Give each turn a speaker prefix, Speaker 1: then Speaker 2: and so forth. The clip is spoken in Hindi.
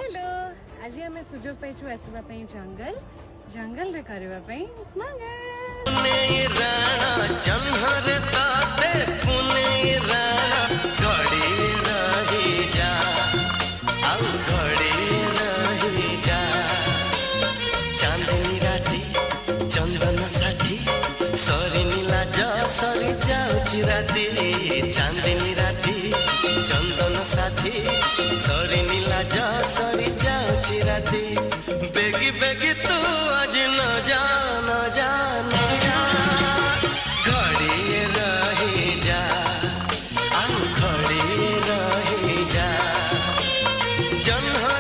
Speaker 1: हेलो आज आम सुजोग पाइछु आसवा जंगल जंगल रे करबा पई मंगल
Speaker 2: पुने राणा जन्हर ताते पुने राणा घड़ी रही जा आउ घड़ी रही जा चांदनी राती चंदन साथी सरी नीला जा सरी जाउची राती चांदनी राती चंदन साथी सरी नीला जा सरी जाउची राती बेगी बेगी तू आज न जा न जा न जा घड़ी रही जा आउ घड़ी रही जा जन्ह